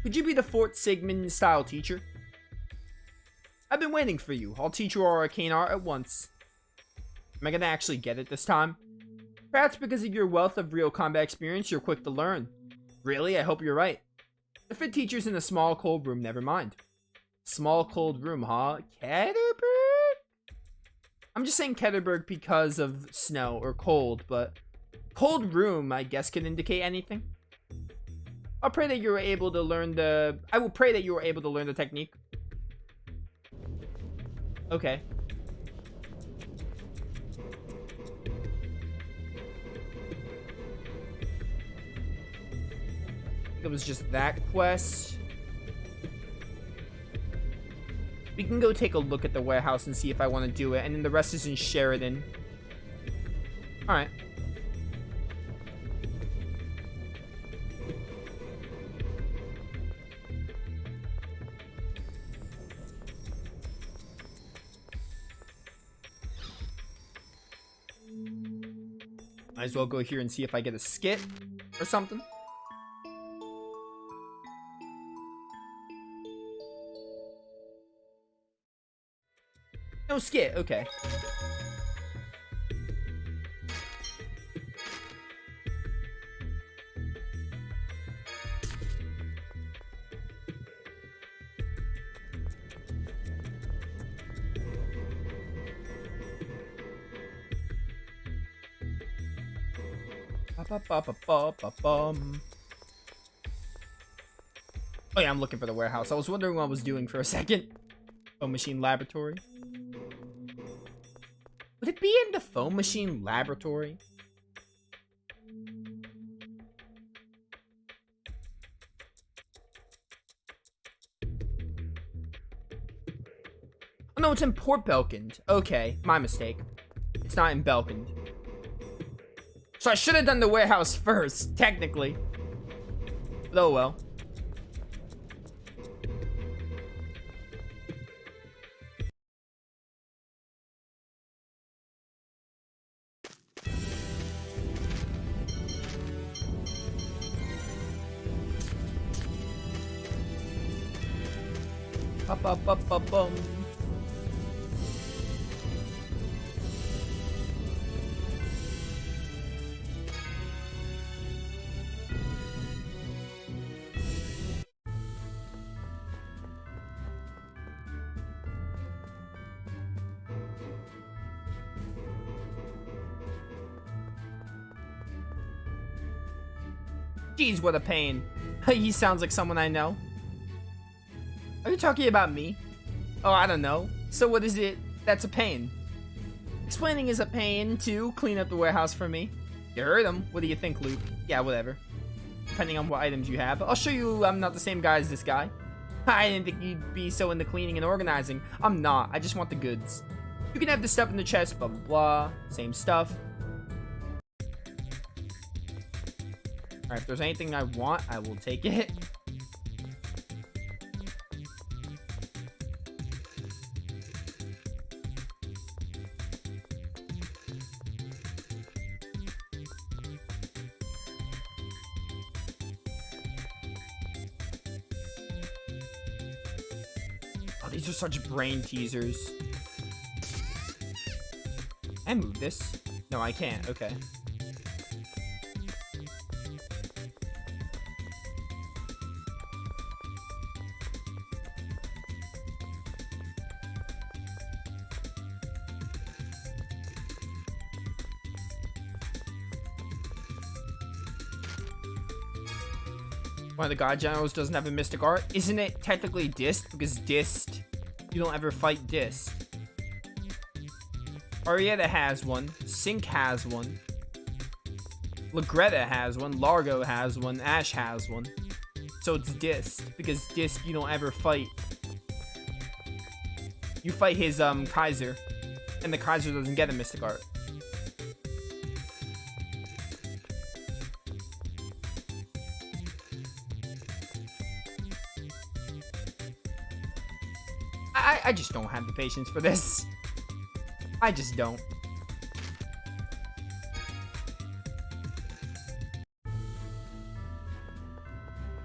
Could you be the Fort Sigmund style teacher? I've been waiting for you. I'll teach you our arcane art at once. Am I gonna actually get it this time? Perhaps because of your wealth of real combat experience, you're quick to learn. Really? I hope you're right. The fit teacher's in a small, cold room. Never mind. Small, cold room, huh? Ketterberg? I'm just saying Ketterberg because of snow or cold, but cold room, I guess, could indicate anything. I'll pray that you were able to learn the... I will pray that you were able to learn the technique. Okay. It was just that quest. We can go take a look at the warehouse and see if I want to do it. And then the rest is in Sheridan. Alright. Might as well go here and see if I get a skit or something. No skit, okay. Ba-ba-ba-ba-ba-bum. Oh yeah, I'm looking for the warehouse. I was wondering what I was doing for a second. Foam machine laboratory. Would it be in the foam machine laboratory? Oh no, it's in Port Belkand. Okay, my mistake. It's not in Belkand. So I should have done the warehouse first, technically. But oh well. Ba-ba-ba-ba-bum. Jeez, what a pain. He sounds like someone I know. Are you talking about me? Oh, I don't know. So what is it that's a pain? Explaining is a pain to clean up the warehouse for me. You heard him. What do you think, Luke? Yeah, whatever. Depending on what items you have. I'll show you I'm not the same guy as this guy. I didn't think you'd be so into cleaning and organizing. I'm not. I just want the goods. You can have the stuff in the chest, blah, blah, blah. Same stuff. Alright, if there's anything I want, I will take it. Oh, these are such brain teasers. I move this. No, I can't. Okay. One of the god generals doesn't have a mystic art. Isn't it technically Dist? Because Dist, you don't ever fight Dist. Arietta has one. Sink has one. Lagretta has one. Largo has one. Ash has one. So it's Dist. Because Dist, you don't ever fight. You fight his Kaiser. And the Kaiser doesn't get a mystic art. I just don't have the patience for this. I just don't.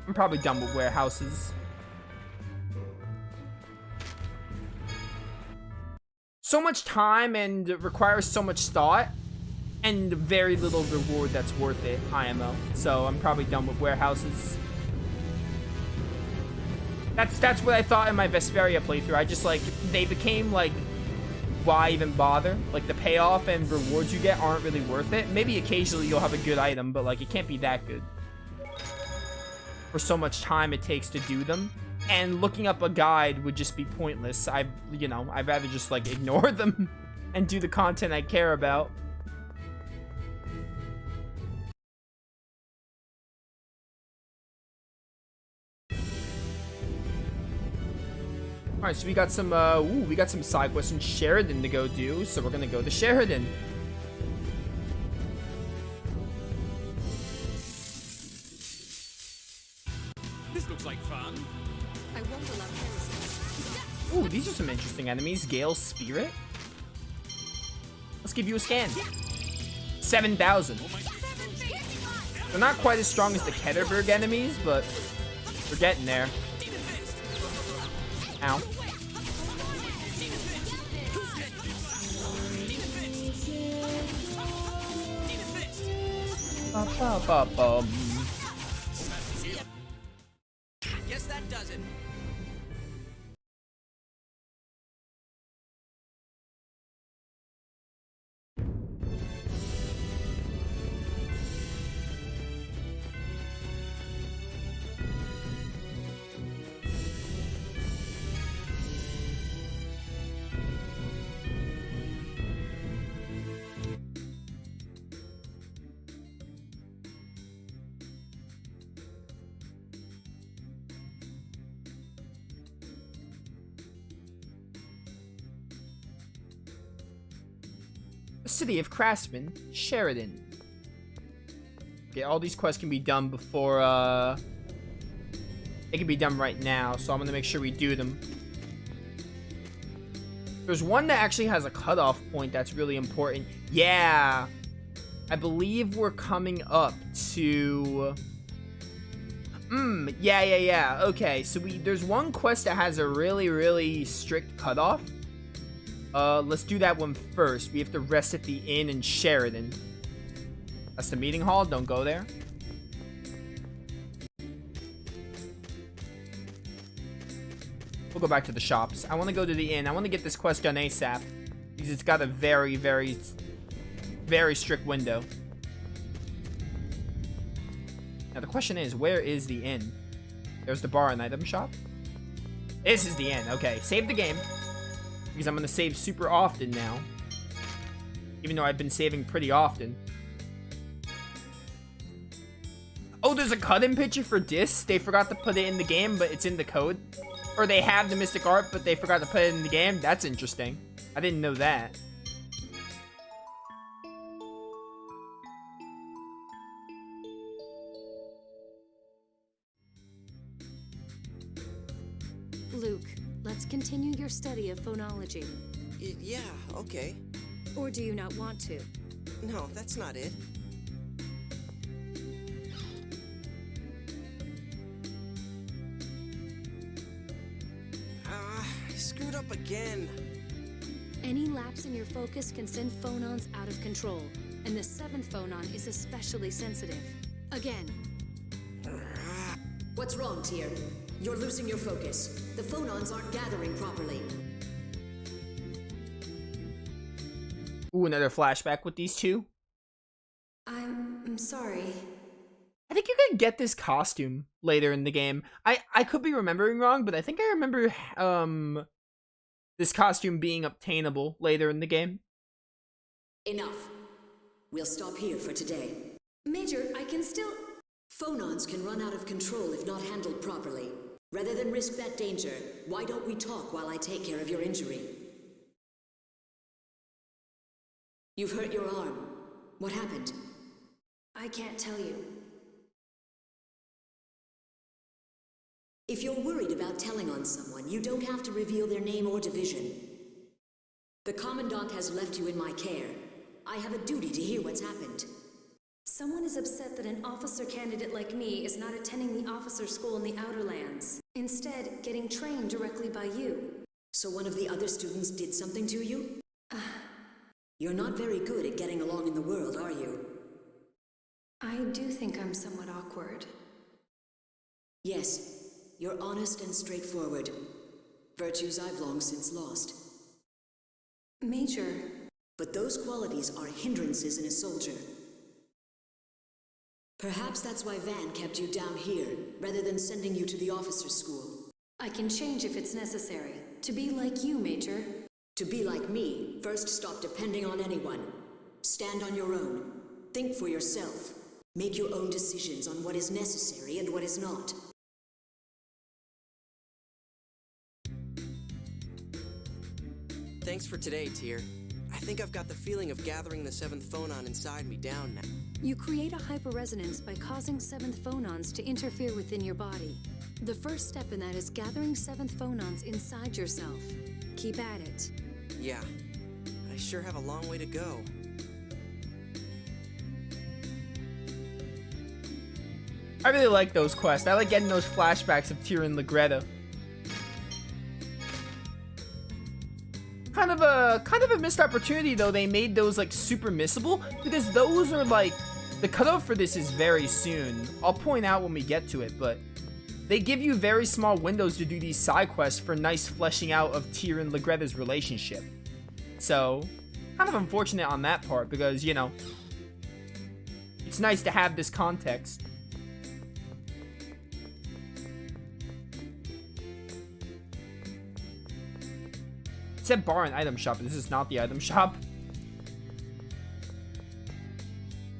I'm probably done with warehouses. So much time and it requires so much thought and very little reward that's worth it, IMO. So I'm probably done with warehouses. That's what I thought in my Vesperia playthrough. I just, like, they became, like, why even bother? Like, the payoff and rewards you get aren't really worth it. Maybe occasionally you'll have a good item, but, like, it can't be that good for so much time it takes to do them. And looking up a guide would just be pointless. I'd rather just, like, ignore them and do the content I care about. All right, so we got some side quests in Sheridan to go do, so we're gonna go to Sheridan. This looks like fun. I won't allow heresies. Ooh, these are some interesting enemies. Gale's Spirit. Let's give you a scan. 7,000. They're not quite as strong as the Ketterberg enemies, but we're getting there. Ow. Guess that does it. City of Craftsmen, Sheridan. Okay, all these quests can be done before, they can be done right now, so I'm gonna make sure we do them. There's one that actually has a cutoff point that's really important. Yeah! I believe we're coming up to... yeah. Okay, so there's one quest that has a really, really strict cutoff. Let's do that one first. We have to rest at the inn in Sheridan. That's the meeting hall. Don't go there. We'll go back to the shops. I want to go to the inn. I want to get this quest done ASAP. Because it's got a very, very, very strict window. Now the question is, where is the inn? There's the bar and item shop. This is the inn. Okay, save the game. Because I'm going to save super often now. Even though I've been saving pretty often. Oh, there's a cut-in picture for this. They forgot to put it in the game, but it's in the code. Or they have the mystic art, but they forgot to put it in the game. That's interesting. I didn't know that. Luke, let's continue your study of phonology. Yeah, okay. Or do you not want to? No, that's not it. Screwed up again. Any lapse in your focus can send phonons out of control, and the 7th phonon is especially sensitive. Again. What's wrong, Tyr? You're losing your focus. The phonons aren't gathering properly. Ooh, another flashback with these two. I'm sorry. I think you can get this costume later in the game. I could be remembering wrong, but I think I remember this costume being obtainable later in the game. Enough. We'll stop here for today. Major, I can still... Phonons can run out of control if not handled properly. Rather than risk that danger, why don't we talk while I take care of your injury? You've hurt your arm. What happened? I can't tell you. If you're worried about telling on someone, you don't have to reveal their name or division. The Commandant has left you in my care. I have a duty to hear what's happened. Someone is upset that an officer candidate like me is not attending the officer school in the Outer Lands, instead getting trained directly by you. So one of the other students did something to you? You're not very good at getting along in the world, are you? I do think I'm somewhat awkward. Yes, you're honest and straightforward. Virtues I've long since lost. Major, But those qualities are hindrances in a soldier. Perhaps that's why Van kept you down here, rather than sending you to the officer's school. I can change if it's necessary. To be like you, Major. To be like me, first stop depending on anyone. Stand on your own. Think for yourself. Make your own decisions on what is necessary and what is not. Thanks for today, Tyr. I think I've got the feeling of gathering the 7th phonon inside me down now. You create a hyperresonance by causing 7th phonons to interfere within your body. The first step in that is gathering 7th phonons inside yourself. Keep at it. Yeah, I sure have a long way to go. I really like those quests. I like getting those flashbacks of Tyr and Legreta. Kind of a missed opportunity though. They made those like super missable because those are like the cutoff for this is very soon. I'll point out when we get to it, but they give you very small windows to do these side quests for nice fleshing out of Tyr and Legreta's relationship. So, kind of unfortunate on that part because, you know, it's nice to have this context. It said bar and item shop, but this is not the item shop.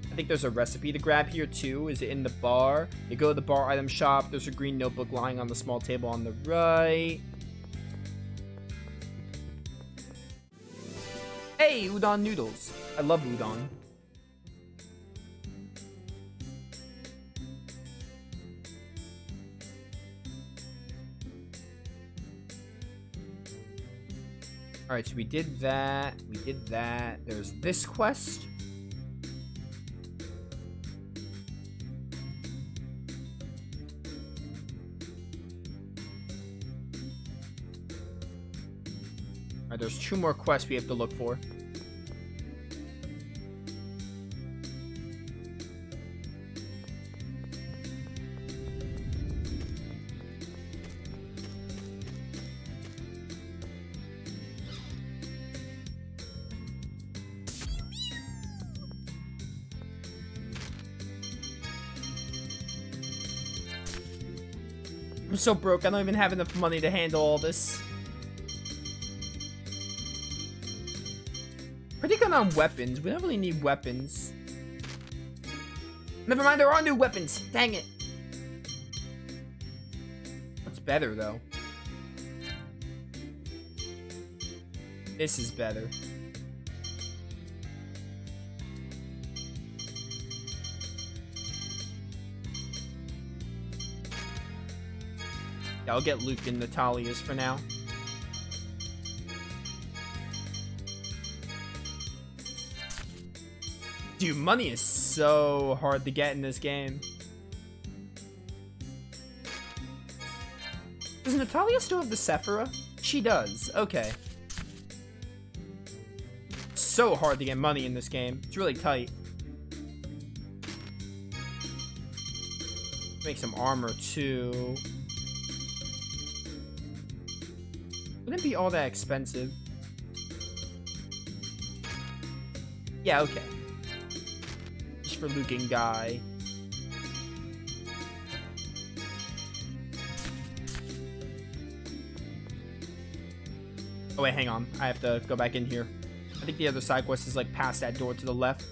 I think there's a recipe to grab here too. Is it in the bar? You go to the bar item shop. There's a green notebook lying on the small table on the right. Hey, udon noodles. I love udon. Alright, so we did that. We did that. There's this quest. Alright, there's 2 more quests we have to look for. I'm so broke, I don't even have enough money to handle all this. Pretty good on weapons. We don't really need weapons. Never mind, there are new weapons. Dang it. What's better, though? This is better. Yeah, I'll get Luke and Natalia's for now. Dude, money is so hard to get in this game. Does Natalia still have the Sephira? She does. Okay. So hard to get money in this game. It's really tight. Make some armor too. Wouldn't be all that expensive. Yeah, okay. Just for Luke and Guy. Oh wait, hang on. I have to go back in here. I think the other side quest is like past that door to the left.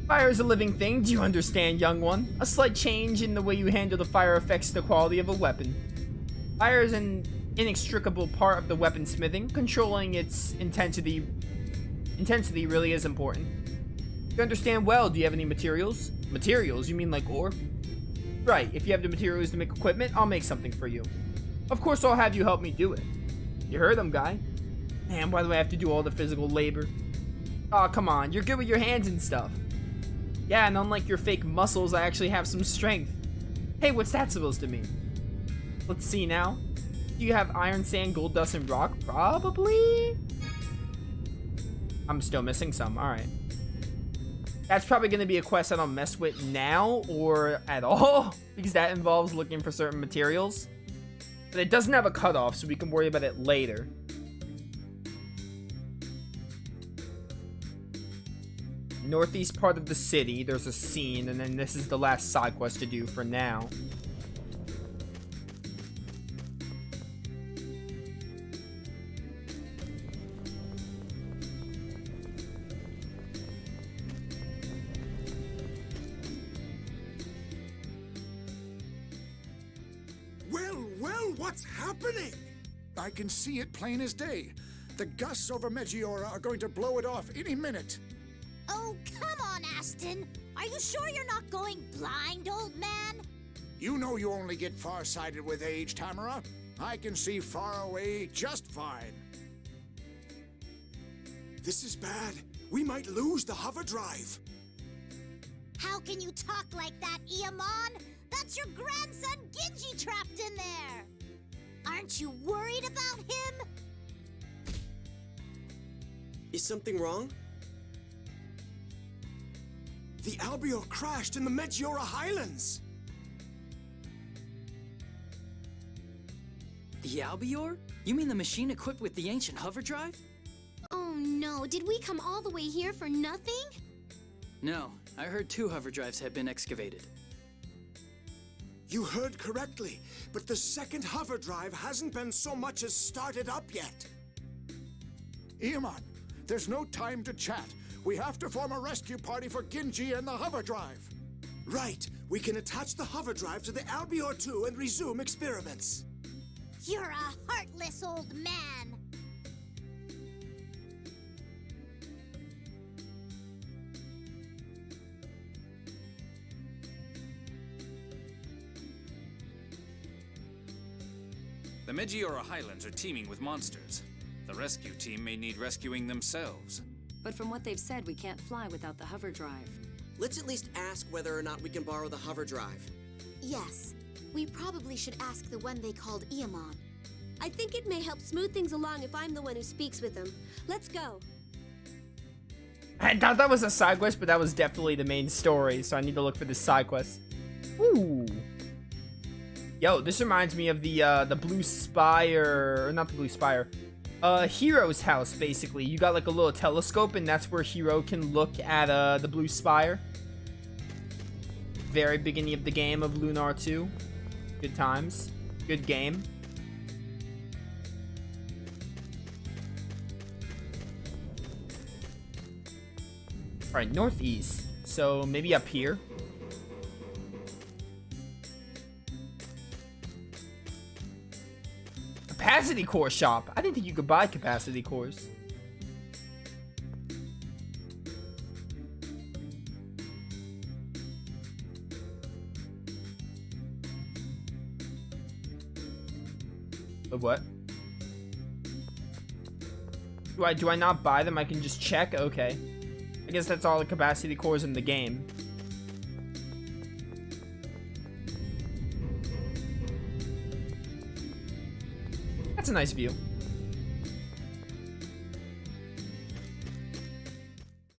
Fire is a living thing, do you understand, young one? A slight change in the way you handle the fire affects the quality of a weapon. Fire is an inextricable part of the weaponsmithing. Controlling its intensity really is important. You understand well, do you have any materials? Materials? You mean like ore? Right, if you have the materials to make equipment, I'll make something for you. Of course I'll have you help me do it. You heard him, guy. Man, why do I have to do all the physical labor? Aw, come on, you're good with your hands and stuff. Yeah, and unlike your fake muscles, I actually have some strength. Hey, what's that supposed to mean? Let's see now. Do you have iron, sand, gold dust, and rock? Probably? I'm still missing some, alright. That's probably going to be a quest I don't mess with now or at all, because that involves looking for certain materials. But it doesn't have a cutoff, so we can worry about it later. Northeast part of the city, there's a scene, and then this is the last side quest to do for now. Well, what's happening? I can see it plain as day. The gusts over Megiora are going to blow it off any minute. Oh, come on, Aston. Are you sure you're not going blind, old man? You know you only get far-sighted with age, Tamara. I can see far away just fine. This is bad. We might lose the hover drive. How can you talk like that, Iamon? That's your grandson Ginji trapped in there. Aren't you worried about him? Is something wrong? The Albior crashed in the Megiora Highlands. The Albior? You mean the machine equipped with the ancient hover drive? Oh no, did we come all the way here for nothing? No, I heard 2 hover drives had been excavated. You heard correctly, but the second hover drive hasn't been so much as started up yet. Iamon, there's no time to chat. We have to form a rescue party for Ginji and the hover drive. Right, we can attach the hover drive to the Albior 2 and resume experiments. You're a heartless old man. The Megiora Highlands are teeming with monsters. The rescue team may need rescuing themselves. But from what they've said, we can't fly without the hover drive. Let's at least ask whether or not we can borrow the hover drive. Yes, we probably should ask the one they called Iamon. I think it may help smooth things along if I'm the one who speaks with him. Let's go. I thought that was a side quest, but that was definitely the main story, so I need to look for this side quest. Ooh. Yo, this reminds me of the Blue Spire, or not the Blue Spire, Hero's house, basically. You got like a little telescope, and that's where Hero can look at the Blue Spire. Very beginning of the game of Lunar 2. Good times. Good game. Alright, northeast. So maybe up here. Capacity core shop. I didn't think you could buy capacity cores. The what? Do I not buy them? I can just check? Okay. I guess that's all the capacity cores in the game. That's a nice view.